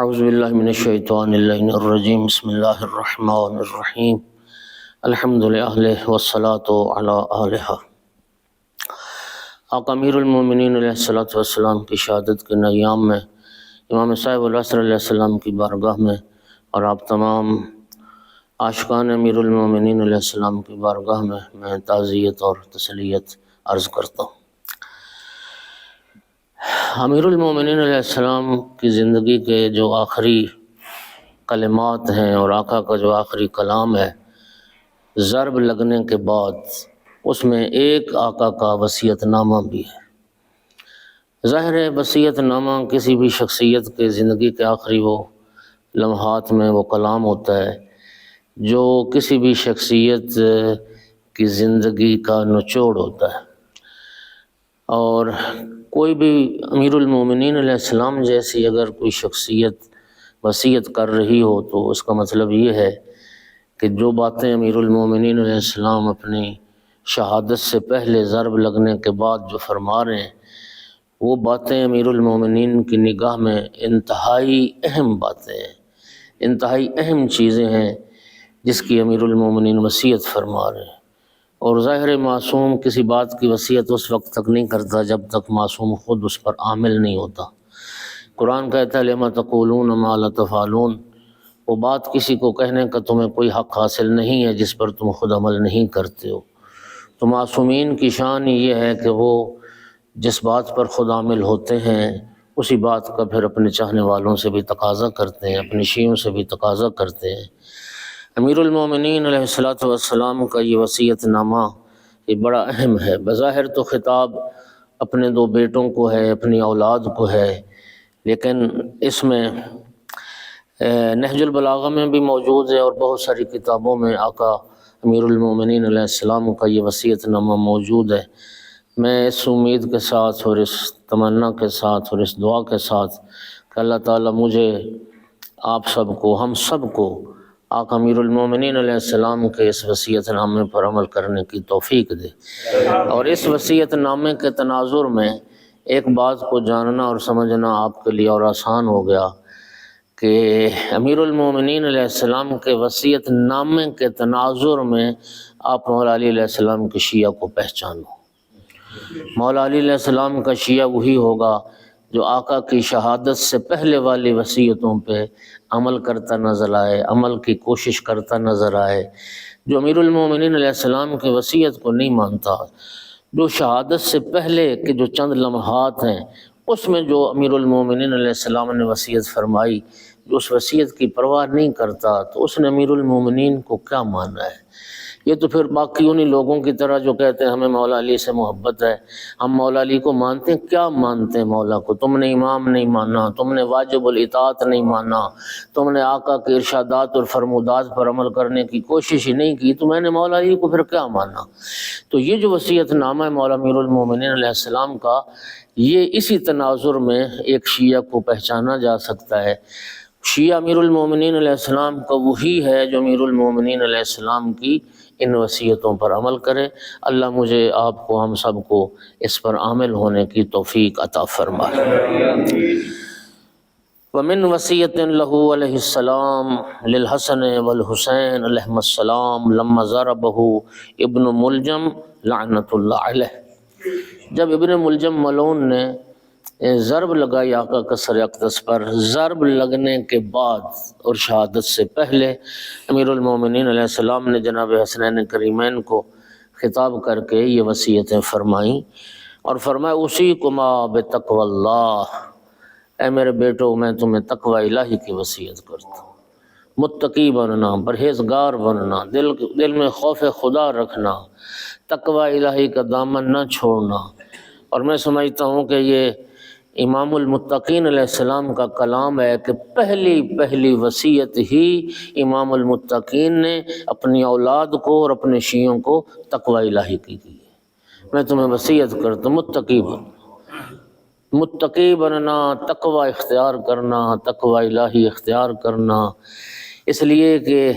اعوذ باللہ من الشیطان اللعین الرجیم بسم اللہ الرحمن الرحیم الحمد للہ والصلاة علی آلہ۔ آقا امیر المومنین علیہ السلام کی شہادت کے ایام میں امام صاحب العصر علیہ السلام کی بارگاہ میں اور آپ تمام عاشقان امیر المومنین علیہ السلام کی بارگاہ میں تعزیت اور تسلیت عرض کرتا ہوں۔ امیر المومنین علیہ السلام کی زندگی کے جو آخری کلمات ہیں اور آقا کا جو آخری کلام ہے، ضرب لگنے کے بعد اس میں ایک آقا کا وصیت نامہ بھی ہے۔ ظاہر ہے وصیت نامہ کسی بھی شخصیت کے زندگی کے آخری وہ لمحات میں وہ کلام ہوتا ہے جو کسی بھی شخصیت کی زندگی کا نچوڑ ہوتا ہے، اور کوئی بھی امیر المومنین علیہ السلام جیسی اگر کوئی شخصیت وصیت کر رہی ہو تو اس کا مطلب یہ ہے کہ جو باتیں امیر المومنین علیہ السلام اپنی شہادت سے پہلے ضرب لگنے کے بعد جو فرما رہے ہیں، وہ باتیں امیر المومنین کی نگاہ میں انتہائی اہم باتیں ہیں، انتہائی اہم چیزیں ہیں جس کی امیر المومنین وصیت فرما رہے ہیں۔ اور ظاہر معصوم کسی بات کی وصیت اس وقت تک نہیں کرتا جب تک معصوم خود اس پر عامل نہیں ہوتا۔ قرآن کہتا ہے لِمَ تَقُولُونَ مَا لَا تَفْعَلُونَ، وہ بات کسی کو کہنے کا تمہیں کوئی حق حاصل نہیں ہے جس پر تم خود عمل نہیں کرتے ہو۔ تو معصومین کی شان یہ ہے کہ وہ جس بات پر خود عامل ہوتے ہیں اسی بات کا پھر اپنے چاہنے والوں سے بھی تقاضا کرتے ہیں، اپنی شیعوں سے بھی تقاضا کرتے ہیں۔ امیر المومنین علیہ السلام کا یہ وصیت نامہ یہ بڑا اہم ہے۔ بظاہر تو خطاب اپنے دو بیٹوں کو ہے، اپنی اولاد کو ہے، لیکن اس میں نہج البلاغہ میں بھی موجود ہے اور بہت ساری کتابوں میں آقا امیر المومنین علیہ السلام کا یہ وصیت نامہ موجود ہے۔ میں اس امید کے ساتھ اور اس تمنا کے ساتھ اور اس دعا کے ساتھ کہ اللہ تعالیٰ مجھے، آپ سب کو، ہم سب کو آقا امیر المومنین علیہ السلام کے اس وصیت نامے پر عمل کرنے کی توفیق دے۔ اور اس وصیت نامے کے تناظر میں ایک بات کو جاننا اور سمجھنا آپ کے لیے اور آسان ہو گیا کہ امیر المومنین علیہ السلام کے وصیت نامے کے تناظر میں آپ مولا علی علیہ السلام کے شیعہ کو پہچانو۔ مولا علی علیہ السلام کا شیعہ وہی ہوگا جو آقا کی شہادت سے پہلے والی وصیتوں پہ عمل کرتا نظر آئے، عمل کی کوشش کرتا نظر آئے، جو امیر المومنین علیہ السلام کی وصیت کو نہیں مانتا، جو شہادت سے پہلے کے جو چند لمحات ہیں اس میں جو امیر المومنین علیہ السلام نے وصیت فرمائی، جو اس وصیت کی پرواہ نہیں کرتا تو اس نے امیر المومنین کو کیا مانا ہے؟ یہ تو پھر باقی انہی لوگوں کی طرح جو کہتے ہیں ہمیں مولا علی سے محبت ہے، ہم مولا علی کو مانتے ہیں۔ کیا مانتے ہیں مولا کو؟ تم نے امام نہیں مانا، تم نے واجب الاطاعت نہیں مانا، تم نے آقا کے ارشادات اور فرمودات پر عمل کرنے کی کوشش ہی نہیں کی، تو میں نے مولا علی کو پھر کیا مانا؟ تو یہ جو وصیت نامہ ہے مولا امیر المومنین علیہ السلام کا، یہ اسی تناظر میں ایک شیعہ کو پہچانا جا سکتا ہے۔ شیعہ امیر المومنین علیہ السلام کا وہی ہے جو امیر المومنین علیہ السلام کی ان وصیتوں پر عمل کرے۔ اللہ مجھے، آپ کو، ہم سب کو اس پر عامل ہونے کی توفیق عطا فرمائے۔ وَمِن وَصِيَّةٍ لَهُ علیہ السلام للحسن والحسین علیہم السلام لما ضربه ابن ملجم لعنت اللہ علیہ، جب ابن ملجم ملعون نے ضرب لگائی آقا کا سر اقدس پر، ضرب لگنے کے بعد اور شہادت سے پہلے امیر المومنین علیہ السلام نے جناب حسنین کریمین کو خطاب کر کے یہ وصیتیں فرمائیں اور فرمایا اوصیکما بتقوی اللہ، اے میرے بیٹو میں تمہیں تقوی الہی کی وصیت کرتا ہوں، متقی بننا، پرہیزگار بننا، دل میں خوف خدا رکھنا، تقوی الہی کا دامن نہ چھوڑنا۔ اور میں سمجھتا ہوں کہ یہ امام المتقین علیہ السلام کا کلام ہے کہ پہلی وصیت ہی امام المتقین نے اپنی اولاد کو اور اپنے شیعوں کو تقوی الہی کی ہے۔ میں تمہیں وصیت کرتا ہوں متقی بننا، تقوی اختیار کرنا، تقوی الہی اختیار کرنا، اس لیے کہ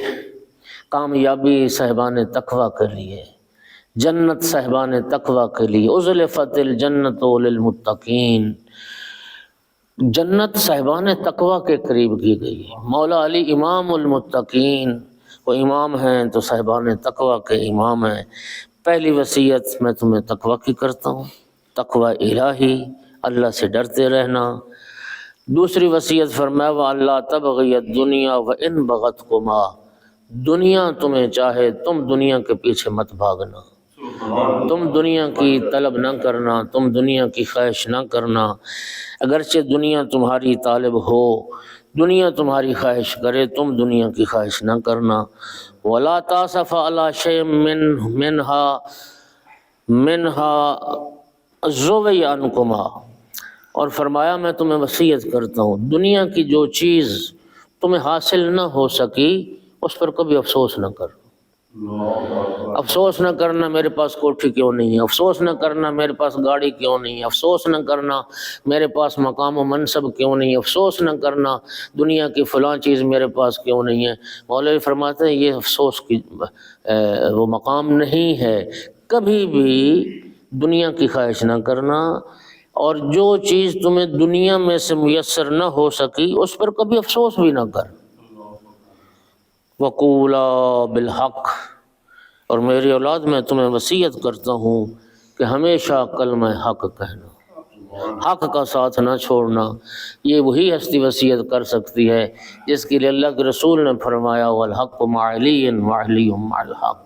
کامیابی صاحبان تقوی کے لیے، جنت صاحبان تقوی کے لیے، ازلفت الجنت للمتقین، جنت صاحبان تقوی کے قریب کی گئی ہے۔ مولا علی امام المتقین، وہ امام ہیں تو صاحبان تقوی کے امام ہیں۔ پہلی وصیت میں تمہیں تقوی کی کرتا ہوں، تقوی الہی، اللہ سے ڈرتے رہنا۔ دوسری وصیت فرمایا وَأَلَّا تَبْغِيَ الدُّنْيَا وَإِنْ بَغَتْكُمَا، دنیا تمہیں چاہے تم دنیا کے پیچھے مت بھاگنا، تم دنیا کی طلب نہ کرنا، تم دنیا کی خواہش نہ کرنا، اگرچہ دنیا تمہاری طالب ہو، دنیا تمہاری خواہش کرے، تم دنیا کی خواہش نہ کرنا۔ وَلَا تَأْسَفَ عَلَىٰ شَيْءٍ مِّنْهَا زُوِّيَ عَنْكُمَا، اور فرمایا میں تمہیں وصیت کرتا ہوں دنیا کی جو چیز تمہیں حاصل نہ ہو سکی اس پر کبھی افسوس نہ کر، افسوس نہ کرنا میرے پاس کوٹھی کیوں نہیں ہے، افسوس نہ کرنا میرے پاس گاڑی کیوں نہیں ہے، افسوس نہ کرنا میرے پاس مقام و منصب کیوں نہیں ہے، افسوس نہ کرنا دنیا کی فلاں چیز میرے پاس کیوں نہیں ہے۔ مولوی فرماتے ہیں یہ افسوس کی وہ مقام نہیں ہے، کبھی بھی دنیا کی خواہش نہ کرنا، اور جو چیز تمہیں دنیا میں سے میسر نہ ہو سکی اس پر کبھی افسوس بھی نہ کر۔ وَقُولَا بِالْحَقِّ، اور میری اولاد میں تمہیں وصیت کرتا ہوں کہ ہمیشہ کلمہ حق کہنا، حق کا ساتھ نہ چھوڑنا۔ یہ وہی ہستی وصیت کر سکتی ہے جس کے لیے اللہ کے رسول نے فرمایا وَالْحَقُّ مَعَ عَلِيٍّ وَعَلِيٌّ مَعَ الْحَقِّ،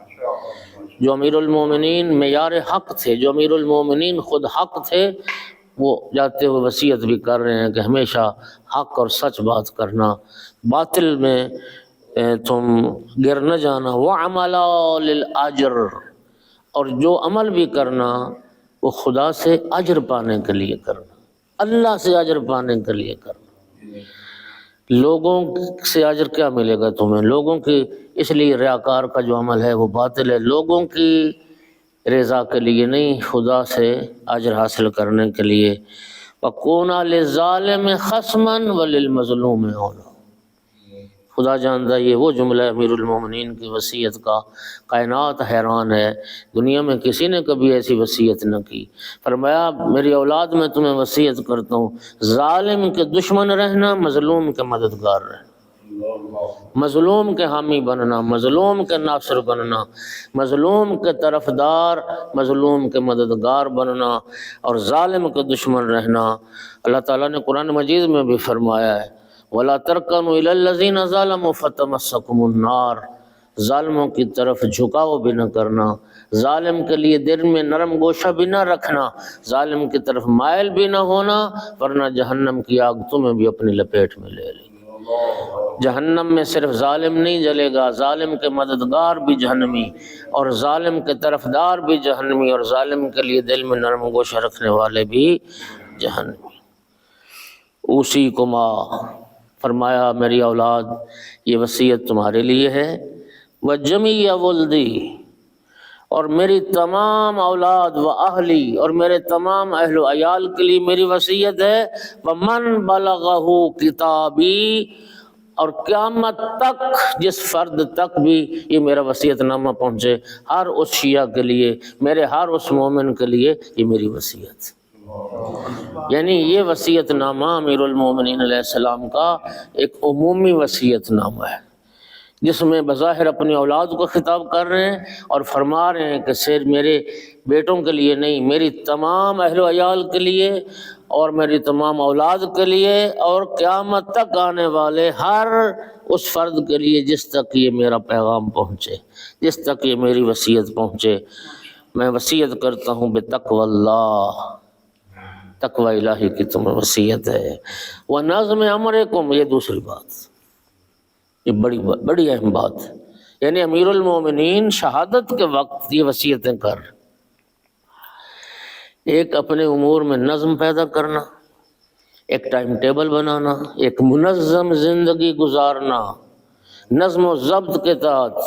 جو امیر المومنین معیار حق تھے، جو امیر المومنین خود حق تھے، وہ جاتے ہوئے وصیت بھی کر رہے ہیں کہ ہمیشہ حق اور سچ بات کرنا، باطل میں تم گر نہ جانا۔ وَعَمَلًا لِلْأَجْرِ، اور جو عمل بھی کرنا وہ خدا سے اجر پانے کے لیے کرنا، اللہ سے اجر پانے کے لیے کرنا۔ لوگوں سے اجر کیا ملے گا تمہیں؟ لوگوں کی، اس لیے ریاکار کا جو عمل ہے وہ باطل ہے، لوگوں کی رضا کے لیے نہیں، خدا سے اجر حاصل کرنے کے لیے۔ وَكُونَ لِلظَّالِمِ خَصْمًا وَلِلْمَظْلُومِ عَوْنًا، خدا جانتا یہ وہ جملہ امیر المومنین کی وصیت کا، کائنات حیران ہے، دنیا میں کسی نے کبھی ایسی وصیت نہ کی۔ فرمایا میری اولاد میں تمہیں وصیت کرتا ہوں ظالم کے دشمن رہنا، مظلوم کے مددگار رہنا، مظلوم کے حامی بننا، مظلوم کے ناصر بننا، مظلوم کے طرفدار، مظلوم کے مددگار بننا، اور ظالم کے دشمن رہنا۔ اللہ تعالیٰ نے قرآن مجید میں بھی فرمایا ہے وَلَا تَرْكَنُوا إِلَى الَّذِينَ ظَلَمُوا فَتَمَسَّكُمُ النَّارُ، ظالموں کی طرف جھکاؤ بھی نہ کرنا، ظالم کے لیے دل میں نرم گوشہ بھی نہ رکھنا، ظالم کی طرف مائل بھی نہ ہونا، ورنہ جہنم کی آگ تمہیں بھی اپنی لپیٹ میں لے لے گی۔ جہنم میں صرف ظالم نہیں جلے گا، ظالم کے مددگار بھی جہنمی، اور ظالم کے طرفدار بھی جہنمی، اور ظالم کے لیے دل میں نرم گوشہ رکھنے والے بھی جہنمی۔ اوصیکما، فرمایا میری اولاد یہ وصیت تمہارے لیے ہے، وجمیع ولدی، اور میری تمام اولاد، و اہلی، اور میرے تمام اہل و عیال کے لیے میری وصیت ہے، ومن بلغہ کتابی، اور قیامت تک جس فرد تک بھی یہ میرا وصیت نامہ پہنچے، ہر اس شیعہ کے لیے، میرے ہر اس مومن کے لیے یہ میری وصیت، یعنی یہ وصیت نامہ امیر المومنین علیہ السلام کا ایک عمومی وصیت نامہ ہے جس میں بظاہر اپنی اولاد کو خطاب کر رہے ہیں اور فرما رہے ہیں کہ صرف میرے بیٹوں کے لیے نہیں، میری تمام اہل و عیال کے لیے اور میری تمام اولاد کے لیے، اور قیامت تک آنے والے ہر اس فرد کے لیے جس تک یہ میرا پیغام پہنچے، جس تک یہ میری وصیت پہنچے۔ میں وصیت کرتا ہوں بتقوی اللہ، تقوی الہی کی تمہیں وصیت ہے، وَنَظْمِ أَمْرِكُمْ، یہ دوسری بات، یہ بڑی اہم بات ہے، یعنی امیر المومنین شہادت کے وقت یہ وصیتیں کر، ایک اپنے امور میں نظم پیدا کرنا، ایک ٹائم ٹیبل بنانا، ایک منظم زندگی گزارنا، نظم و ضبط کے تحت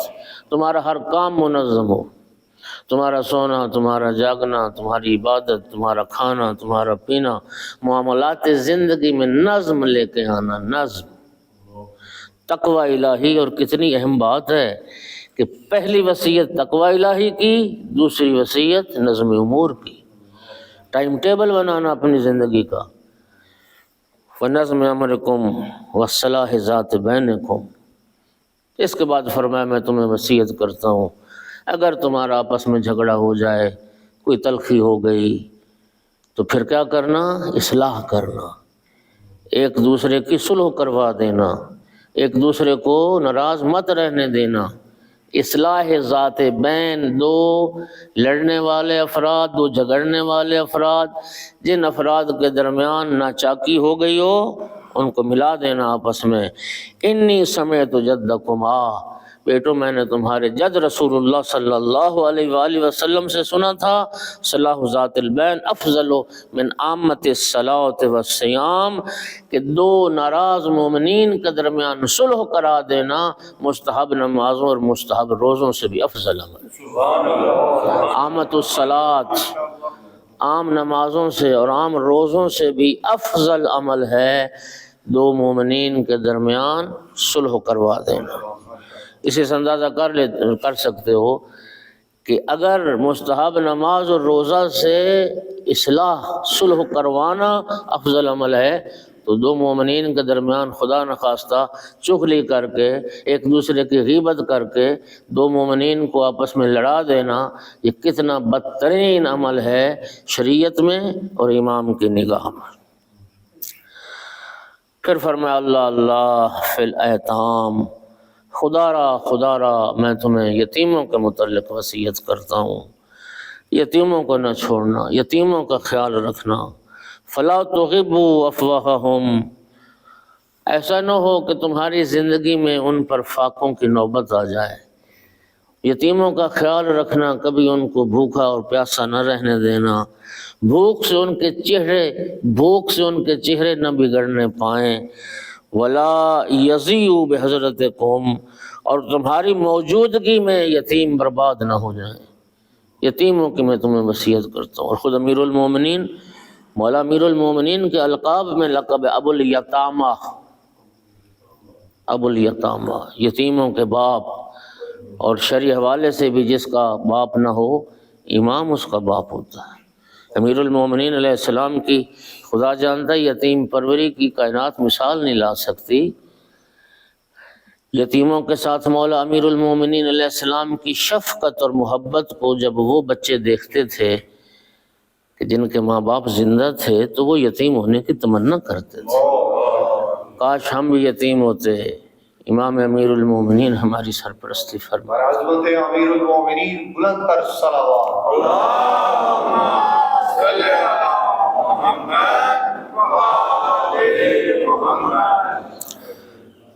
تمہارا ہر کام منظم ہو، تمہارا سونا، تمہارا جاگنا، تمہاری عبادت، تمہارا کھانا، تمہارا پینا، معاملات زندگی میں نظم لے کے آنا، نظم، تقوی الہی۔ اور کتنی اہم بات ہے کہ پہلی وصیت تقوی الہی کی، دوسری وصیت نظم امور کی، ٹائم ٹیبل بنانا اپنی زندگی کا۔ وَنَظْمِ أَمْرِكُمْ وَالصَّلَاحِ ذَاتِ بَيْنِكُمْ۔ اس کے بعد فرمایا میں تمہیں وصیت کرتا ہوں اگر تمہارا آپس میں جھگڑا ہو جائے، کوئی تلخی ہو گئی، تو پھر کیا کرنا؟ اصلاح کرنا، ایک دوسرے کی صلح کروا دینا، ایک دوسرے کو ناراض مت رہنے دینا۔ اصلاح ذات بین، دو لڑنے والے افراد، دو جھگڑنے والے افراد، جن افراد کے درمیان ناچاکی ہو گئی ہو ان کو ملا دینا آپس میں۔ انی سمعت جدکما، بیٹو میں نے تمہارے جد رسول اللہ صلی اللہ علیہ وآلہ وسلم سے سنا تھا، صلاح ذات البین افضل من عامت الصلاۃ والصیام، کہ دو ناراض مومنین کے درمیان صلح کرا دینا مستحب نمازوں اور مستحب روزوں سے بھی افضل عمل۔ عامت الصلاۃ، عام نمازوں سے اور عام روزوں سے بھی افضل عمل ہے دو مومنین کے درمیان صلح کروا دینا۔ اسے سے اندازہ کر سکتے ہو کہ اگر مستحب نماز اور روزہ سے اصلاح صلح کروانا افضل عمل ہے، تو دو مومنین کے درمیان خدا نخواستہ چغلی کر کے، ایک دوسرے کی غیبت کر کے دو مومنین کو آپس میں لڑا دینا، یہ کتنا بدترین عمل ہے شریعت میں اور امام کی نگاہ میں۔ پھر فرمایا اللہ اللہ فی الایتام، خدا را میں تمہیں یتیموں کے متعلق وصیت کرتا ہوں، یتیموں کو نہ چھوڑنا، یتیموں کا خیال رکھنا۔ فلا تغبوا افواہہم، ایسا نہ ہو کہ تمہاری زندگی میں ان پر فاقوں کی نوبت آ جائے۔ یتیموں کا خیال رکھنا، کبھی ان کو بھوکا اور پیاسا نہ رہنے دینا، بھوک سے ان کے چہرے نہ بگڑنے پائیں۔ ولا یضیعوا بحضرتکم، اور تمہاری موجودگی میں یتیم برباد نہ ہو جائیں۔ یتیموں کی میں تمہیں وصیت کرتا ہوں۔ اور خود امیر المومنین، مولا امیر المومنین کے القاب میں لقب ابو الیتامہ، ابو الیتامہ، یتیموں کے باپ، اور شرعی حوالے سے بھی جس کا باپ نہ ہو امام اس کا باپ ہوتا ہے۔ امیر المومنین علیہ السلام کی خدا جانتا ہے یتیم پروری کی کائنات مثال نہیں لا سکتی۔ یتیموں کے ساتھ مولا امیر المومنین علیہ السلام کی شفقت اور محبت کو جب وہ بچے دیکھتے تھے کہ جن کے ماں باپ زندہ تھے تو وہ یتیم ہونے کی تمنا کرتے تھے، کاش ہم بھی یتیم ہوتے۔ امام امیر المومنین ہماری سرپرستی فرمائے۔ عظمت امیر المومنین بلند تر صلوات، اللہم صلی علی محمد وآل محمد۔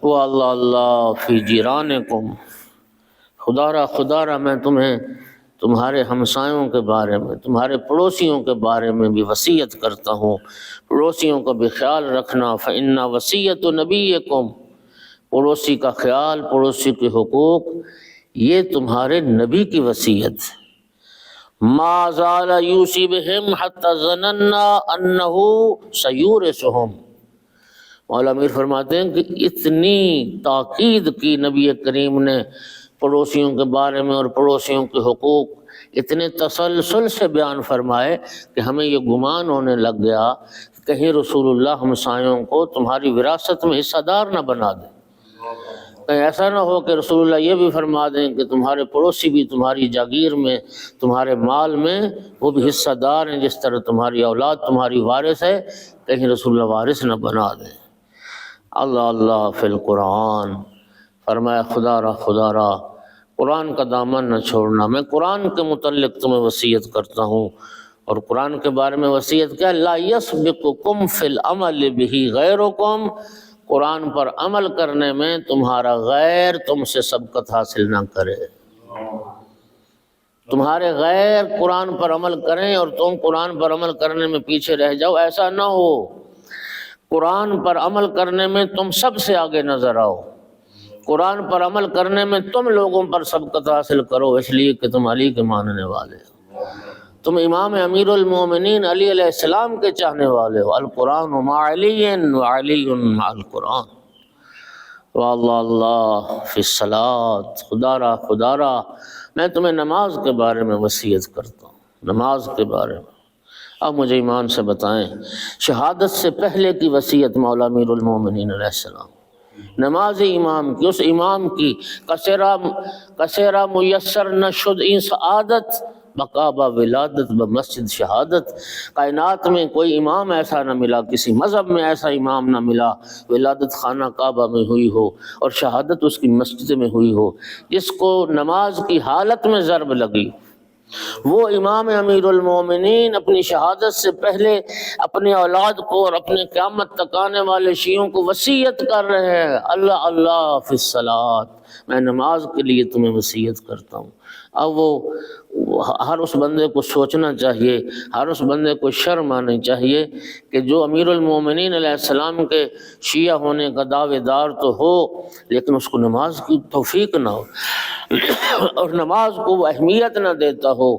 وہ اللہ اللہ فی جیرانکم، خدا را میں تمہیں تمہارے ہمسایوں کے بارے میں، تمہارے پڑوسیوں کے بارے میں بھی وصیت کرتا ہوں، پڑوسیوں کا بھی خیال رکھنا۔ فإن وصیۃ نبیکم، پڑوسی کا خیال، پڑوسی کے حقوق، یہ تمہارے نبی کی وصیت ہے۔ ما زال یوصی بہم حتی ظننا انہ سیورثہم، مولا امیر فرماتے ہیں کہ اتنی تاکید کی نبی کریم نے پڑوسیوں کے بارے میں اور پڑوسیوں کے حقوق، اتنے تسلسل سے بیان فرمائے کہ ہمیں یہ گمان ہونے لگ گیا کہ کہیں رسول اللہ ہمسایوں کو تمہاری وراثت میں حصہ دار نہ بنا دیں، کہیں ایسا نہ ہو کہ رسول اللہ یہ بھی فرما دیں کہ تمہارے پڑوسی بھی تمہاری جاگیر میں، تمہارے مال میں وہ بھی حصہ دار ہیں، جس طرح تمہاری اولاد تمہاری وارث ہے، کہیں رسول اللہ وارث نہ بنا دیں۔ اللہ اللہ فی القرآن، فرمایا خدا را قرآن کا دامن نہ چھوڑنا۔ میں قرآن کے متعلق تمہیں وصیت کرتا ہوں، اور قرآن کے بارے میں وصیت کیا؟ لا یسبقکم فی العمل بہ غیرکم، قرآن پر عمل کرنے میں تمہارا غیر تم سے سبقت حاصل نہ کرے۔ تمہارے غیر قرآن پر عمل کریں اور تم قرآن پر عمل کرنے میں پیچھے رہ جاؤ، ایسا نہ ہو۔ قرآن پر عمل کرنے میں تم سب سے آگے نظر آؤ، قرآن پر عمل کرنے میں تم لوگوں پر سبقت حاصل کرو، اس لیے کہ تم علی کے ماننے والے ہو، تم امام امیر المومنین علی علیہ السلام کے چاہنے والے ہو۔ القرآن مع علی وعلی مع القرآن۔ واللہ اللہ فی الصلاۃ، خدا را میں تمہیں نماز کے بارے میں وصیت کرتا ہوں، نماز کے بارے میں۔ اب مجھے ایمان سے بتائیں، شہادت سے پہلے کی وصیت مولا امیر المومنین علیہ السلام، نماز امام کی، اس امام کی کسیرا میسر نہ شد این سعادت بقابہ ولادت بمسجد شہادت۔ کائنات میں کوئی امام ایسا نہ ملا، کسی مذہب میں ایسا امام نہ ملا ولادت خانہ کعبہ میں ہوئی ہو اور شہادت اس کی مسجد میں ہوئی ہو، جس کو نماز کی حالت میں ضرب لگی۔ وہ امام امیر المومنین اپنی شہادت سے پہلے اپنے اولاد کو اور اپنے قیامت تک آنے والے شیعوں کو وصیت کر رہے ہیں، اللہ اللہ فی الصلاۃ، میں نماز کے لیے تمہیں وصیت کرتا ہوں۔ اب وہ ہر اس بندے کو سوچنا چاہیے، ہر اس بندے کو شرم آنی چاہیے کہ جو امیر المومنین علیہ السلام کے شیعہ ہونے کا دعوے دار تو ہو، لیکن اس کو نماز کی توفیق نہ ہو اور نماز کو وہ اہمیت نہ دیتا ہو۔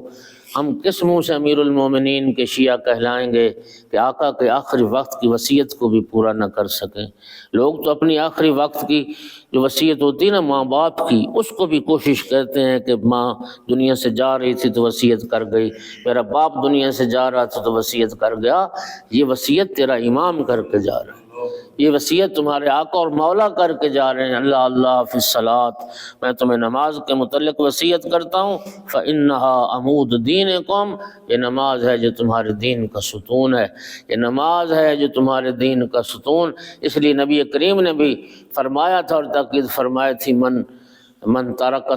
ہم کس منہ سے امیر المومنین کے شیعہ کہلائیں گے کہ آقا کے آخری وقت کی وصیت کو بھی پورا نہ کر سکیں؟ لوگ تو اپنی آخری وقت کی جو وصیت ہوتی ہے نا ماں باپ کی، اس کو بھی کوشش کرتے ہیں کہ ماں دنیا سے جا رہی تھی تو وصیت کر گئی، میرا باپ دنیا سے جا رہا تھا تو وصیت کر گیا۔ یہ وصیت تیرا امام کر کے جا رہا ہے، یہ وصیت تمہارے آقا اور مولا کر کے جا رہے ہیں، اللہ اللہ فی الصلاۃ، میں تمہیں نماز کے متعلق وصیت کرتا ہوں، فإنہا عمود دینکم، یہ نماز ہے جو تمہارے دین کا ستون ہے، یہ نماز ہے جو تمہارے دین کا ستون۔ اس لیے نبی کریم نے بھی فرمایا تھا اور تاکید فرمائی تھی، من ترک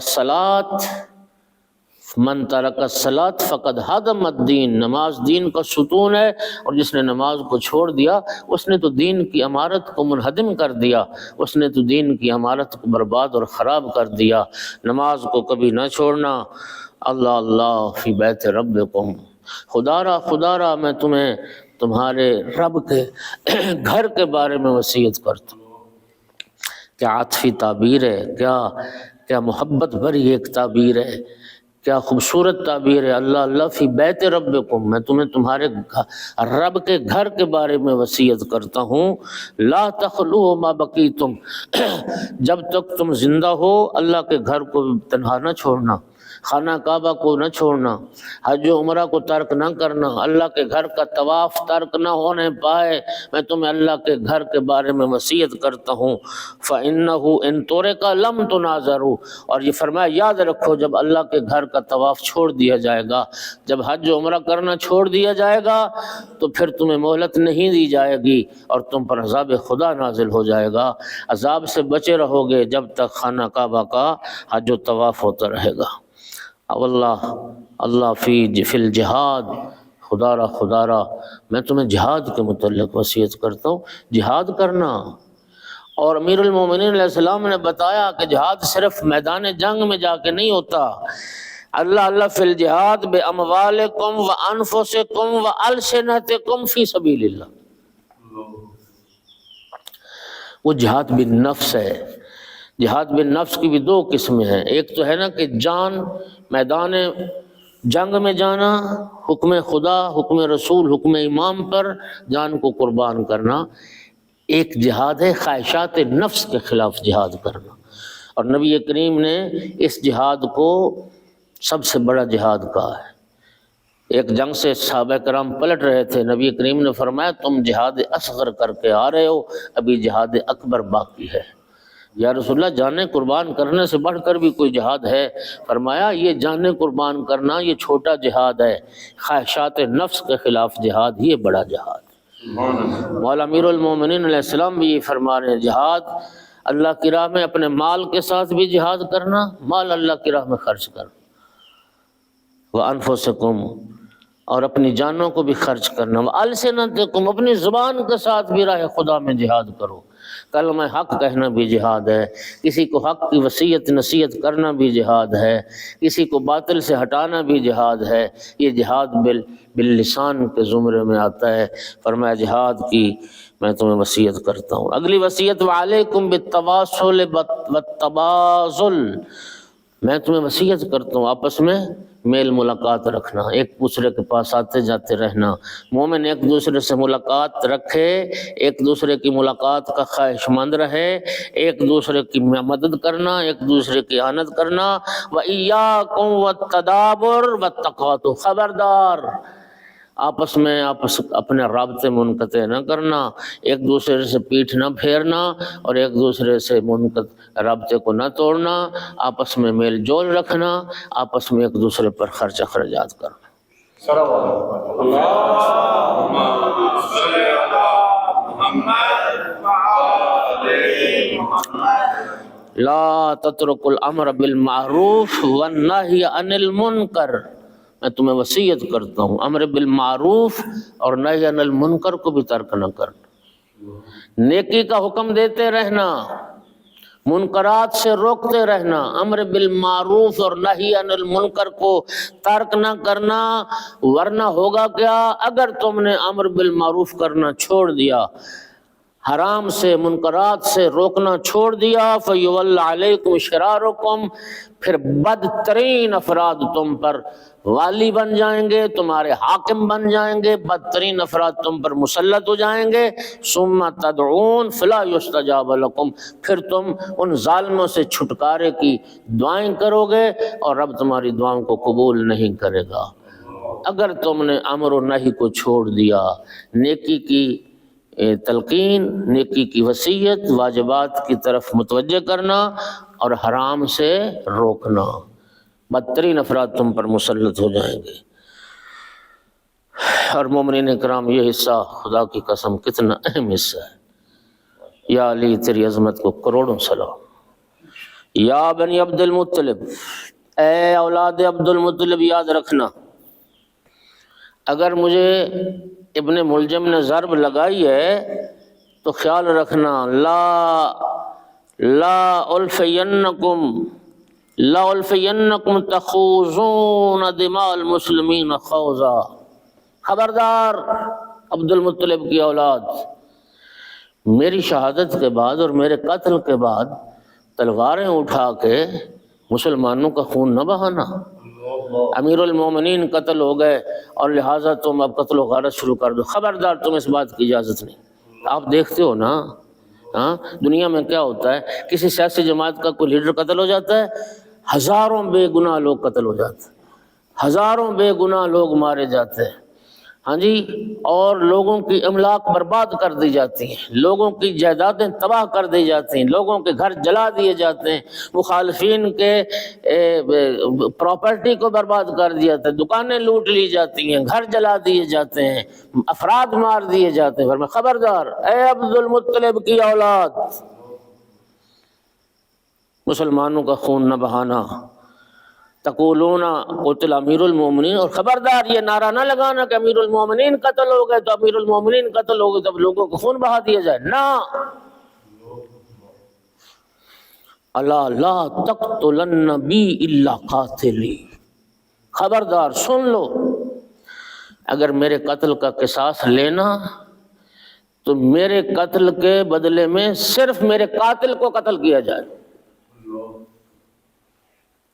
الصلاۃ فقد ہدم الدین، نماز دین کا ستون ہے، اور جس نے نماز کو چھوڑ دیا اس نے تو دین کی عمارت کو منہدم کر دیا، اس نے تو دین کی عمارت کو برباد اور خراب کر دیا۔ نماز کو کبھی نہ چھوڑنا۔ اللہ اللہ فی بیت ربکم، خدا را میں تمہیں تمہارے رب کے گھر کے بارے میں وصیت کرتا ہوں۔ کیا عاطفی تعبیر ہے، کیا محبت بھری ایک تعبیر ہے، کیا خوبصورت تعبیر ہے۔ اللہ اللہ فی بیت ربکم، میں تمہیں تمہارے رب کے گھر کے بارے میں وصیت کرتا ہوں۔ لا تخلوہ ما بقیتم، جب تک تم زندہ ہو اللہ کے گھر کو تنہا نہ چھوڑنا، خانہ کعبہ کو نہ چھوڑنا، حج و عمرہ کو ترک نہ کرنا، اللہ کے گھر کا طواف ترک نہ ہونے پائے، میں تمہیں اللہ کے گھر کے بارے میں وصیت کرتا ہوں۔ فَإِنَّهُ إِن تُرِكَ لَمْ تُنَازَرُوا، اور یہ فرمایا یاد رکھو جب اللہ کے گھر کا طواف چھوڑ دیا جائے گا، جب حج و عمرہ کرنا چھوڑ دیا جائے گا تو پھر تمہیں مہلت نہیں دی جائے گی اور تم پر عذاب خدا نازل ہو جائے گا۔ عذاب سے بچے رہو گے جب تک خانہ کعبہ کا حج و طواف ہوتا رہے گا۔ اب اللہ فی الجہاد، خدا را میں تمہیں جہاد کے متعلق وصیت کرتا ہوں، جہاد کرنا۔ اور امیر المومنین علیہ السلام نے بتایا کہ جہاد صرف میدان جنگ میں جا کے نہیں ہوتا، اللہ فی الجہاد باموالکم وانفسکم والسنتکم فی سبیل اللہ، وہ جہاد بالنفس ہے۔ جہاد بالنفس کی بھی دو قسمیں ہیں، ایک تو ہے نا کہ جان میدان جنگ میں جانا، حکم خدا، حکم رسول، حکم امام پر جان کو قربان کرنا، ایک جہاد ہے خواہشات نفس کے خلاف جہاد کرنا، اور نبی کریم نے اس جہاد کو سب سے بڑا جہاد کہا ہے۔ ایک جنگ سے صحابہ کرام پلٹ رہے تھے، نبی کریم نے فرمایا تم جہاد اصغر کر کے آ رہے ہو، ابھی جہاد اکبر باقی ہے۔ یا رسول اللہ جانیں قربان کرنے سے بڑھ کر بھی کوئی جہاد ہے؟ فرمایا یہ جانیں قربان کرنا یہ چھوٹا جہاد ہے، خواہشات نفس کے خلاف جہاد یہ بڑا جہاد۔ مولا امیر المومنین علیہ السلام بھی یہ فرما رہے ہیں، جہاد اللہ کی راہ میں اپنے مال کے ساتھ بھی جہاد کرنا، مال اللہ کی راہ میں خرچ کرنا، وانفسکم، اور اپنی جانوں کو بھی خرچ کرنا، والسنتکم، اپنی زبان کے ساتھ بھی راہ خدا میں جہاد کرو، کلمہ حق کہنا بھی جہاد ہے، کسی کو حق کی وصیت نصیحت کرنا بھی جہاد ہے، کسی کو باطل سے ہٹانا بھی جہاد ہے، یہ جہاد باللسان کے زمرے میں آتا ہے۔ فرمایا جہاد کی میں تمہیں وصیت کرتا ہوں۔ اگلی وصیت وعلیکم بالتواصل والتباذل، میں تمہیں وصیت کرتا ہوں آپس میں میل ملاقات رکھنا، ایک دوسرے کے پاس آتے جاتے رہنا، مومن ایک دوسرے سے ملاقات رکھے، ایک دوسرے کی ملاقات کا خواہش مند رہے، ایک دوسرے کی مدد کرنا، ایک دوسرے کی اعانت کرنا۔ وَإِيَّاكُمْ وَالتَّدَابُرَ وَالتَّقَاطُعَ، خبردار آپس میں اپنے رابطے منقطع نہ کرنا، ایک دوسرے سے پیٹھ نہ پھیرنا اور ایک دوسرے سے رابطے کو نہ توڑنا، آپس میں میل جول رکھنا، آپس میں ایک دوسرے پر خرچ اخراجات کرنا۔ صلوات اللہم صلی علی محمد وآل محمد۔ لا تترک الامر بالمعروف والنہی عن المنکر، میں تمہیں وصیت کرتا ہوں امر بالمعروف اور نہی عن المنکر کو بھی ترک نہ کرنا، نیکی کا حکم دیتے رہنا، منکرات سے روکتے رہنا، امر بالمعروف اور نہی عن المنکر کو ترک نہ کرنا، ورنہ ہوگا کیا؟ اگر تم نے امر بالمعروف کرنا چھوڑ دیا، حرام سے منکرات سے روکنا چھوڑ دیا، فَيُوَلَّ عَلَيْكُمْ شِرَارُكُمْ، پھر بدترین افراد تم پر والی بن جائیں گے، تمہارے حاکم بن جائیں گے، بدترین افراد تم پر مسلط ہو جائیں گے، ثُمَّ تَدْعُونَ فَلَا يُسْتَجَابَ لَكُمْ، پھر تم ان ظالموں سے چھٹکارے کی دعائیں کرو گے اور رب تمہاری دعاؤں کو قبول نہیں کرے گا۔ اگر تم نے امر و نہی کو چھوڑ دیا، نیکی کی تلقین، نیکی کی وصیت، واجبات کی طرف متوجہ کرنا اور حرام سے روکنا، بدترین افراد تم پر مسلط ہو جائیں گے۔ اور مومنین کرام، یہ حصہ خدا کی قسم کتنا اہم حصہ ہے۔ یا علی تیری عظمت کو کروڑوں سلام۔ یا بنی عبد المطلب، اے اولاد عبد المطلب، یاد رکھنا اگر مجھے ابن ملجم نے ضرب لگائی ہے تو خیال رکھنا، لا الفینکم تخوضون دماء المسلمین خوضا، خبردار عبد المطلب کی اولاد، میری شہادت کے بعد اور میرے قتل کے بعد تلواریں اٹھا کے مسلمانوں کا خون نہ بہانا۔ امیر المومنین قتل ہو گئے اور لہٰذا تم اب قتل و غارت شروع کر دو، خبردار، تم اس بات کی اجازت نہیں۔ آپ دیکھتے ہو نا دنیا میں کیا ہوتا ہے، کسی سیاسی جماعت کا کوئی لیڈر قتل ہو جاتا ہے، ہزاروں بے گناہ لوگ قتل ہو جاتے ہیں، ہزاروں بے گناہ لوگ مارے جاتے ہیں، ہاں جی، اور لوگوں کی املاک برباد کر دی جاتی ہیں، لوگوں کی جائیدادیں تباہ کر دی جاتی ہیں، لوگوں کے گھر جلا دیے جاتے ہیں، مخالفین کے پراپرٹی کو برباد کر دیا جاتا ہے، دکانیں لوٹ لی جاتی ہیں، گھر جلا دیے جاتے ہیں، افراد مار دیے جاتے ہیں۔ فرمایا خبردار اے عبد المطلب کی اولاد، مسلمانوں کا خون نہ بہانا۔ تقولون قتل امیر المومنین، اور خبردار یہ نعرہ نہ لگانا کہ امیر المومنین قتل ہو گئے تو امیر المومنین قتل ہو گئے تو اب لوگوں کو خون بہا دیا جائے، نہ، الا لا تقتلن بی الا قاتلی، خبردار سن لو، اگر میرے قتل کا قصاص لینا تو میرے قتل کے بدلے میں صرف میرے قاتل کو قتل کیا جائے،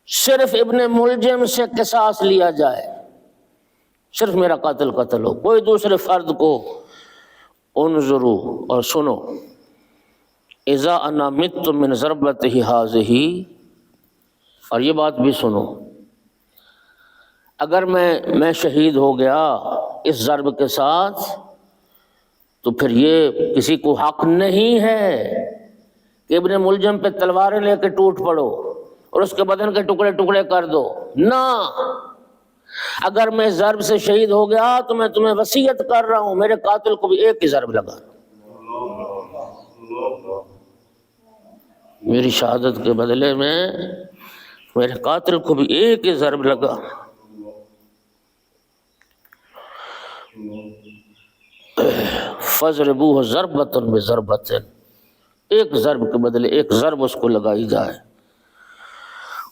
صرف ابن ملجم سے قصاص لیا جائے، صرف میرا قاتل قتل ہو، کوئی دوسرے فرد کو۔ انظروا، اور سنو، اذا انا مت من ضربته هذه، اور یہ بات بھی سنو، اگر میں شہید ہو گیا اس ضرب کے ساتھ تو پھر یہ کسی کو حق نہیں ہے کہ ابن ملجم پہ تلواریں لے کے ٹوٹ پڑو اور اس کے بدن کے ٹکڑے ٹکڑے کر دو، نہ، اگر میں ضرب سے شہید ہو گیا تو میں تمہیں وصیت کر رہا ہوں میرے قاتل کو بھی ایک ہی ضرب لگا، میری شہادت کے بدلے میں میرے قاتل کو بھی ایک ہی ضرب لگا۔ فَضْرِبُوهُ ضَرْبَةً بِضَرْبَةٍ، ایک ضرب کے بدلے ایک ضرب اس کو لگائی جائے۔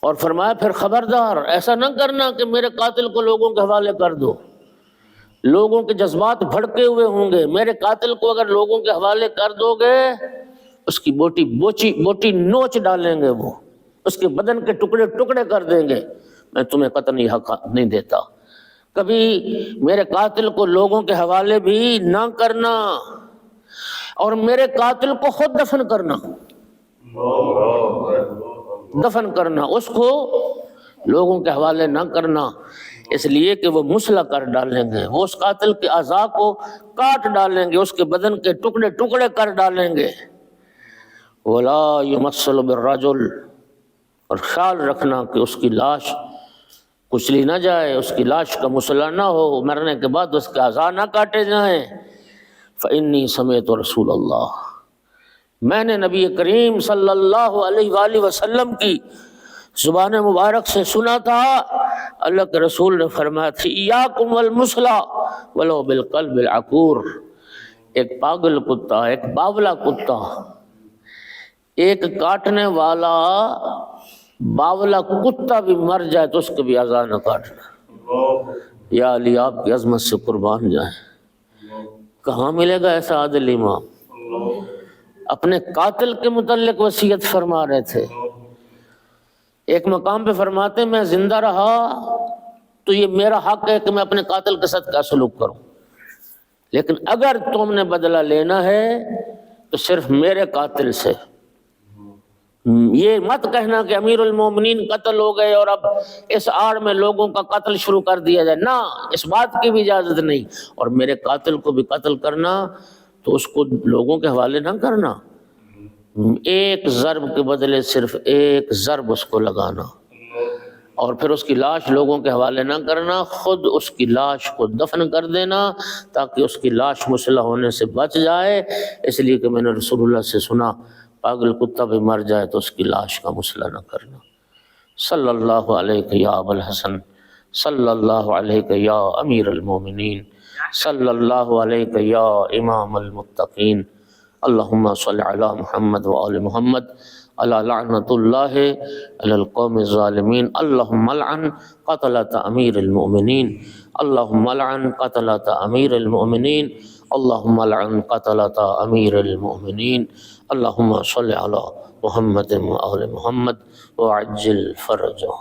اور فرمایا پھر خبردار ایسا نہ کرنا کہ میرے قاتل کو لوگوں کے حوالے کر دو، لوگوں کے جذبات بھڑکے ہوئے ہوں گے، میرے قاتل کو اگر لوگوں کے حوالے کر دو گے اس کی بوٹی نوچ ڈالیں گے، وہ اس کے بدن کے ٹکڑے ٹکڑے کر دیں گے، میں تمہیں قطعی حق نہیں دیتا۔ کبھی میرے قاتل کو لوگوں کے حوالے بھی نہ کرنا، اور میرے قاتل کو خود دفن کرنا، اس کو لوگوں کے حوالے نہ کرنا۔ اس لیے کہ وہ مسلح کر ڈالیں گے، وہ اس قاتل کے اعضاء کو کاٹ ڈالیں گے، اس کے بدن کے ٹکڑے ٹکڑے کر ڈالیں گے۔ ولا یمثل بالرجل، اور خیال رکھنا کہ اس کی لاش کچلی نہ جائے، اس کی لاش کا مسلح نہ ہو، مرنے کے بعد اس کے اعضاء نہ کاٹے جائیں۔ فإنی سمعت رسول اللہ، میں نے نبی کریم صلی اللہ علیہ وآلہ وسلم کی زبان مبارک سے سنا تھا، اللہ کے رسول نے فرمایا تھی ایاکم والمثلی ولو بالقلب العقور، ایک پاگل کتا، ایک باولا کتا، ایک کاٹنے والا باولا کتا بھی مر جائے تو اس کے بھی اعضاء نہ کاٹنا۔ یا علی آپ کی عظمت سے قربان جائیں، کہاں ملے گا ایسا عادل امام؟ اپنے قاتل کے متعلق وصیت فرما رہے تھے۔ ایک مقام پہ فرماتے میں زندہ رہا تو یہ میرا حق ہے کہ میں اپنے قاتل کے ساتھ کیا سلوک کروں، لیکن اگر تم نے بدلہ لینا ہے تو صرف میرے قاتل سے۔ یہ مت کہنا کہ امیر المومنین قتل ہو گئے اور اب اس آڑ میں لوگوں کا قتل شروع کر دیا جائے، نہ، اس بات کی بھی اجازت نہیں۔ اور میرے قاتل کو بھی قتل کرنا تو اس کو لوگوں کے حوالے نہ کرنا، ایک ضرب کے بدلے صرف ایک ضرب اس کو لگانا، اور پھر اس کی لاش لوگوں کے حوالے نہ کرنا، خود اس کی لاش کو دفن کر دینا تاکہ اس کی لاش مسلح ہونے سے بچ جائے۔ اس لیے کہ میں نے رسول اللہ سے سنا پاگل کتا بھی مر جائے تو اس کی لاش کا مسلح نہ کرنا۔ صلی اللہ علیہ یا ابو الحسن، صلی اللہ علیہ یا امیر المومنین، صلی اللہ علیہ یا امام المتقین۔ اللہم صلی علی محمد وآل محمد، علی لعنت اللہ علی القوم الظالمین، اللہم لعن قتلۃ امیر المؤمنین، اللہم لعن قتلۃ امیر المؤمنین، اللہم لعن قتلۃ امیر المؤمنین، اللہم صلی علی محمد وآل محمد وعجل فرجہ۔